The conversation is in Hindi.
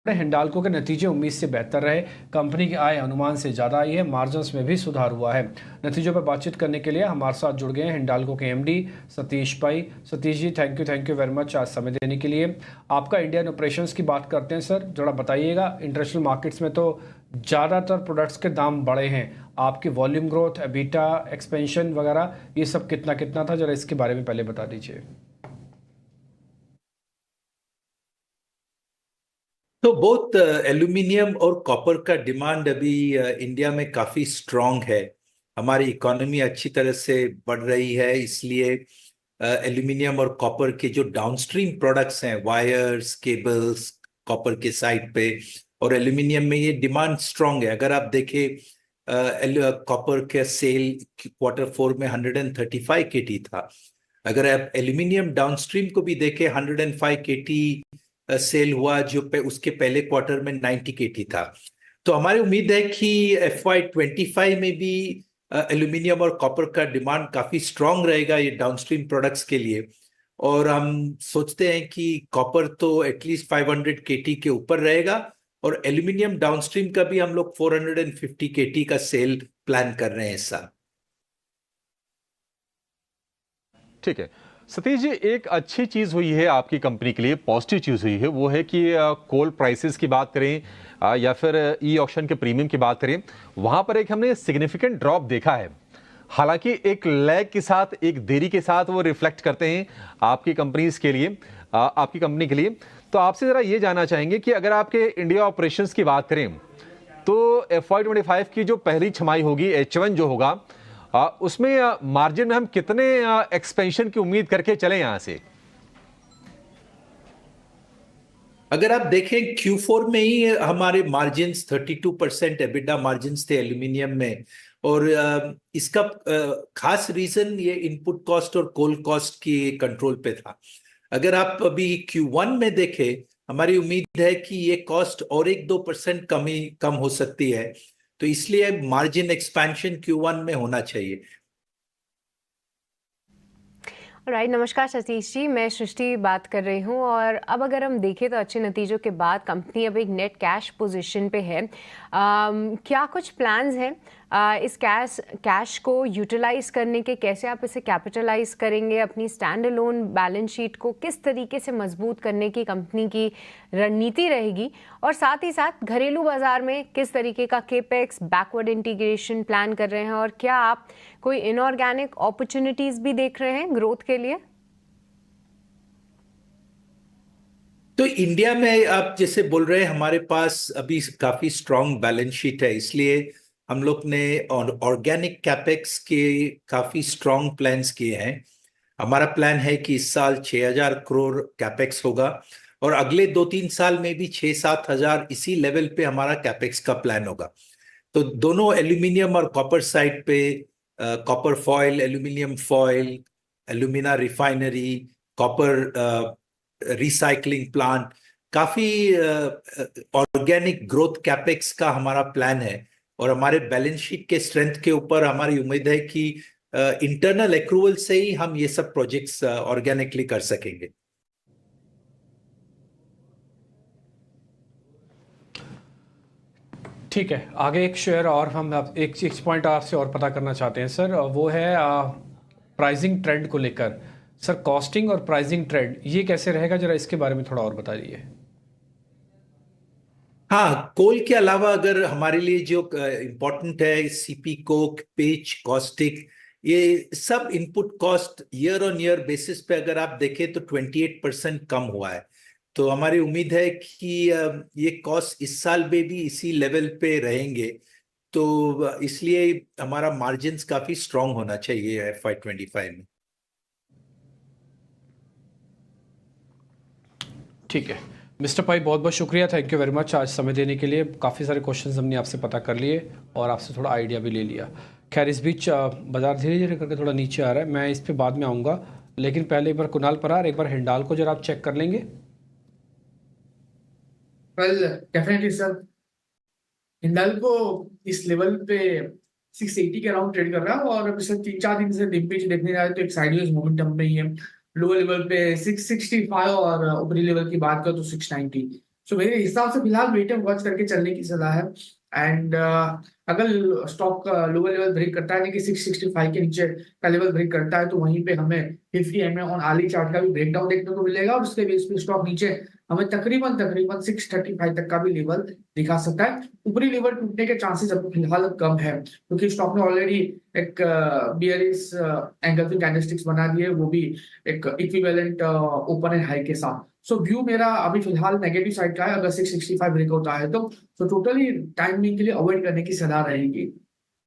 हिंडाल्को के नतीजे उम्मीद से बेहतर रहे। कंपनी की आय अनुमान से ज़्यादा आई है। मार्जिन्स में भी सुधार हुआ है। नतीजों पर बातचीत करने के लिए हमारे साथ जुड़ गए हैं हिंडाल्को के एमडी सतीश भाई। Satish ji, thank you very much आज समय देने के लिए। आपका इंडियन ऑपरेशंस की बात करते हैं सर, जरा बताइएगा। इंटरनेशनल मार्केट्स में तो ज़्यादातर प्रोडक्ट्स के दाम बढ़े हैं। आपकी वॉल्यूम ग्रोथ, एबिटा एक्सपेंशन वगैरह ये सब कितना कितना था, जरा इसके बारे में पहले बता दीजिए। तो बहुत एल्यूमिनियम और कॉपर का डिमांड अभी इंडिया में काफी स्ट्रांग है। हमारी इकोनॉमी अच्छी तरह से बढ़ रही है, इसलिए एल्यूमिनियम और कॉपर के जो डाउनस्ट्रीम प्रोडक्ट्स हैं, वायर्स, केबल्स, कॉपर के साइड पे और एल्यूमिनियम में ये डिमांड स्ट्रांग है। अगर आप देखें, कॉपर का सेल Q4 में 135 KT था। अगर आप एल्यूमिनियम डाउनस्ट्रीम को भी देखें, 105 KT सेल हुआ, जो उसके पहले क्वार्टर में 90 KT था। तो हमारी उम्मीद है कि FY25 में भी एल्यूमिनियम और कॉपर का डिमांड काफी स्ट्रांग रहेगा ये डाउनस्ट्रीम प्रोडक्ट्स के लिए। और हम सोचते हैं कि कॉपर तो एटलीस्ट 500 KT के ऊपर रहेगा, और एल्यूमिनियम डाउनस्ट्रीम का भी हम लोग 450 KT का सेल प्लान कर रहे हैं इस साल। ठीक है सतीश जी, एक अच्छी चीज हुई है आपकी कंपनी के लिए, पॉजिटिव चीज हुई है, वो है कि कोल प्राइसेस की बात करें या फिर ई ऑक्शन के प्रीमियम की बात करें, वहां पर एक हमने सिग्निफिकेंट ड्रॉप देखा है। हालांकि एक लैग के साथ, एक देरी के साथ वो रिफ्लेक्ट करते हैं आपकी कंपनीज के लिए, आपकी कंपनी के लिए। तो आपसे जरा ये जानना चाहेंगे कि अगर आपके इंडिया ऑपरेशंस की बात करें तो FY25 की जो पहली छमाही होगी, H1 जो होगा, उसमें मार्जिन में हम कितने एक्सपेंशन की उम्मीद करके चले यहां से? अगर आप देखें Q4 में ही हमारे मार्जिन्स 32% एबिटा मार्जिन्स थे एल्यूमिनियम में। और इसका खास रीजन ये इनपुट कॉस्ट और कोल कॉस्ट की कंट्रोल पे था। अगर आप अभी Q1 में देखें, हमारी उम्मीद है कि ये कॉस्ट और 1-2% कम हो सकती है। तो इसलिए मार्जिन एक्सपेंशन Q1 में होना चाहिए। राइट, नमस्कार सतीश जी, मैं सृष्टि बात कर रही हूँ। और अब अगर हम देखें तो अच्छे नतीजों के बाद कंपनी अब एक नेट कैश पोजीशन पे है। क्या कुछ प्लान्स हैं इस कैश को यूटिलाइज करने के? कैसे आप इसे कैपिटलाइज करेंगे? अपनी स्टैंड अलोन बैलेंस शीट को किस तरीके से मजबूत करने की कंपनी की रणनीति रहेगी? और साथ ही साथ घरेलू बाजार में किस तरीके का केपेक्स, बैकवर्ड इंटीग्रेशन प्लान कर रहे हैं? और क्या आप कोई इनऑर्गेनिक अपॉर्चुनिटीज भी देख रहे हैं ग्रोथ के लिए? तो इंडिया में आप जैसे बोल रहे हैं, हमारे पास अभी काफी स्ट्रांग बैलेंस शीट है, इसलिए हम लोग ने ऑर्गेनिक कैपेक्स के काफी स्ट्रांग प्लान्स किए हैं। हमारा प्लान है कि इस साल 6,000 करोड़ कैपेक्स होगा, और अगले 2-3 साल में भी 6-7 हजार इसी लेवल पे हमारा कैपेक्स का प्लान होगा। तो दोनों एल्यूमिनियम और कॉपर साइड पे, copper foil, aluminium foil, alumina refinery, copper recycling plant, काफी ऑर्गेनिक ग्रोथ कैपेक्स का हमारा प्लान है। और हमारे बैलेंस शीट के स्ट्रेंथ के ऊपर हमारी उम्मीद है कि इंटरनल एक्रूवल से ही हम ये सब प्रोजेक्ट्स ऑर्गेनिकली कर सकेंगे। ठीक है, आगे एक शेयर और हम एक पॉइंट आपसे और पता करना चाहते हैं सर, वो है प्राइसिंग ट्रेंड को लेकर। सर, कॉस्टिंग और प्राइसिंग ट्रेंड ये कैसे रहेगा, जरा इसके बारे में थोड़ा और बताइए। हाँ, कोल के अलावा अगर हमारे लिए जो इम्पोर्टेंट है, सीपी कोक, पेच, कॉस्टिक, ये सब input cost year on year basis पे अगर आप देखें तो 28% कम हुआ है। तो हमारी उम्मीद है कि ये कॉस्ट इस साल में भी इसी लेवल पे रहेंगे। तो इसलिए हमारा मार्जिन्स काफी स्ट्रांग होना चाहिए FY25 में। ठीक है मिस्टर पाई, बहुत बहुत शुक्रिया, थैंक यू वेरी मच आज समय देने के लिए। काफ़ी सारे क्वेश्चंस हमने आपसे पता कर लिए और आपसे थोड़ा आइडिया भी ले लिया। खैर, इस बीच बाजार धीरे धीरे करके थोड़ा नीचे आ रहा है, मैं इस पर बाद में आऊँगा, लेकिन पहले एक बार कुणाल परार, एक बार हिंडाल्को जरा आप चेक कर लेंगे। वेल, डेफिनेटली सर, हिंडाल्को इस लेवल पे 680 के अराउंड ट्रेड कर रहा है, और पिछले 3-4 दिन से डिम्पेज देखने जाए तो एक साइडवेज मोमेंटम पे ही है। लोअर लेवल पे 665 और ऊपरी लेवल की बात करो तो 690। सो मेरे हिसाब से फिलहाल वेट एंड वॉच करके चलने की सलाह है। एंड अगर स्टॉक लोअर लेवल ब्रेक करता है, यानी कि 665 के नीचे का लेवल ब्रेक करता है, तो वहीं पे हमें 50 MA ऑन आर्ली चार्ट का भी ब्रेकडाउन देखने को मिलेगा, और उसके बेस पे स्टॉक नीचे हमें तकरीबन 635 तक का भी लेवल दिखा सकता है। ऊपरी लेवल टूटने के चांसेस अब फिलहाल कम है, क्योंकि स्टॉक ने ऑलरेडी एक बियरिश एंगल्फिंग कैंडलस्टिक्स बना दिए, वो भी एक इक्विवेलेंट ओपन एंड हाई के साथ। सो व्यू मेरा अभी फिलहाल नेगेटिव साइड का है, अगर 665 ब्रेक होता है तो। सो टोटली टाइमिंग के लिए अवॉइड करने की सलाह रहेगी।